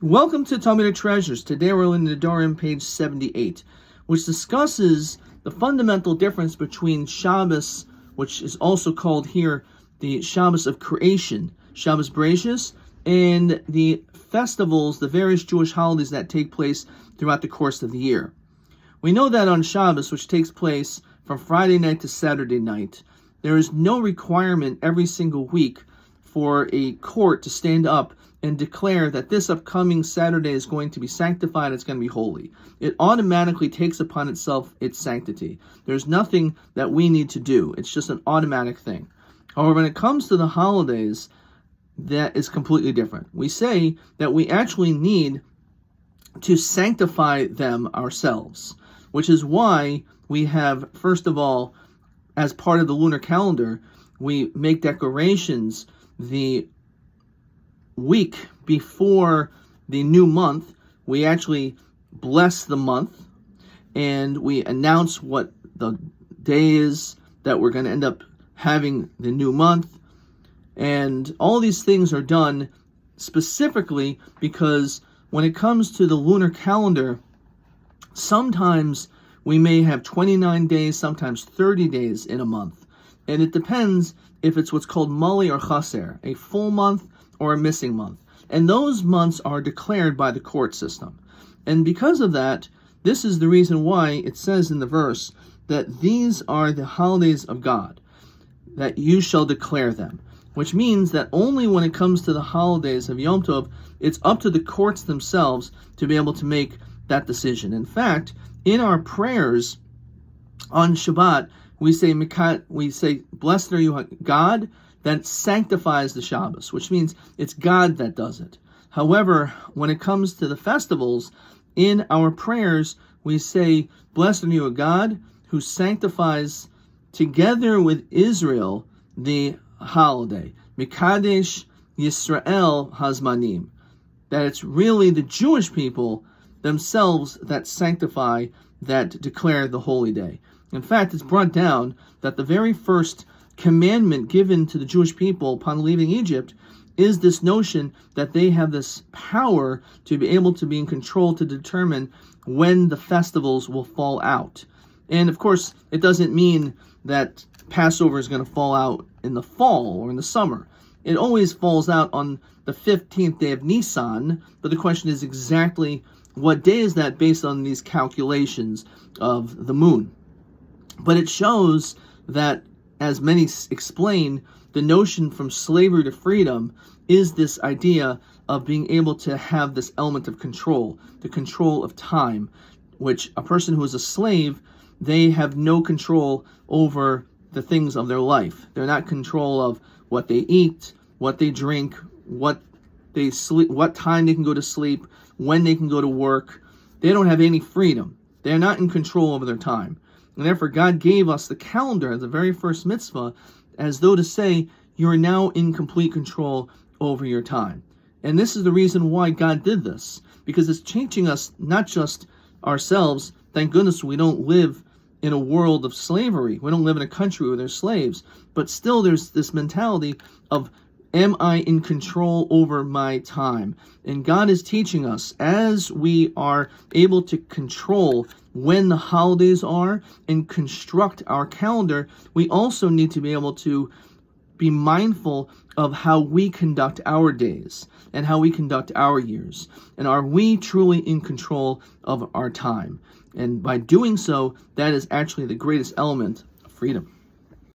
Welcome to Talmudic Treasures. Today we're in Nedarim, page 78, which discusses the fundamental difference between Shabbos, which is also called here the Shabbos of creation, Shabbos Bereshis, and the festivals, the various Jewish holidays that take place throughout the course of the year. We know that on Shabbos, which takes place from Friday night to Saturday night, there is no requirement every single week for a court to stand up and declare that this upcoming Saturday is going to be sanctified, it's going to be holy. It automatically takes upon itself its sanctity. There's nothing that we need to do. It's just an automatic thing. However, when it comes to the holidays, that is completely different. We say that we actually need to sanctify them ourselves, which is why we have, first of all, as part of the lunar calendar, we make declarations the week before the new month. We actually bless the month and we announce what the day is that we're going to end up having the new month. And all these things are done specifically because when it comes to the lunar calendar, sometimes we may have 29 days, sometimes 30 days in a month. And it depends if it's what's called mali or chaser, a full month or a missing month. And those months are declared by the court system. And because of that, this is the reason why it says in the verse that these are the holidays of God, that you shall declare them. Which means that only when it comes to the holidays of Yom Tov, it's up to the courts themselves to be able to make that decision. In fact, in our prayers on Shabbat, we say, blessed are you, God, that sanctifies the Shabbos, which means it's God that does it. However, when it comes to the festivals, in our prayers, we say, blessed are you, God, who sanctifies together with Israel the holiday. Mikadesh Yisrael Hazmanim. That it's really the Jewish people themselves that sanctify, that declare the holy day. In fact, it's brought down that the very first commandment given to the Jewish people upon leaving Egypt is this notion that they have this power to be able to be in control to determine when the festivals will fall out. And of course, it doesn't mean that Passover is going to fall out in the fall or in the summer. It always falls out on the 15th day of Nisan, but the question is exactly what day is that based on these calculations of the moon. But it shows that, as many explain, the notion from slavery to freedom is this idea of being able to have this element of control, the control of time, which a person who is a slave, they have no control over the things of their life. They're not in control of what they eat, what they drink, what they sleep, what time they can go to sleep, when they can go to work. They don't have any freedom. They're not in control over their time. And therefore, God gave us the calendar as the very first mitzvah, as though to say, you are now in complete control over your time. And this is the reason why God did this, because it's teaching us not just ourselves. Thank goodness we don't live in a world of slavery. We don't live in a country where there's slaves. But still there's this mentality of, am I in control over my time? And God is teaching us, as we are able to control when the holidays are and construct our calendar, we also need to be able to be mindful of how we conduct our days and how we conduct our years. And are we truly in control of our time? And by doing so, that is actually the greatest element of freedom.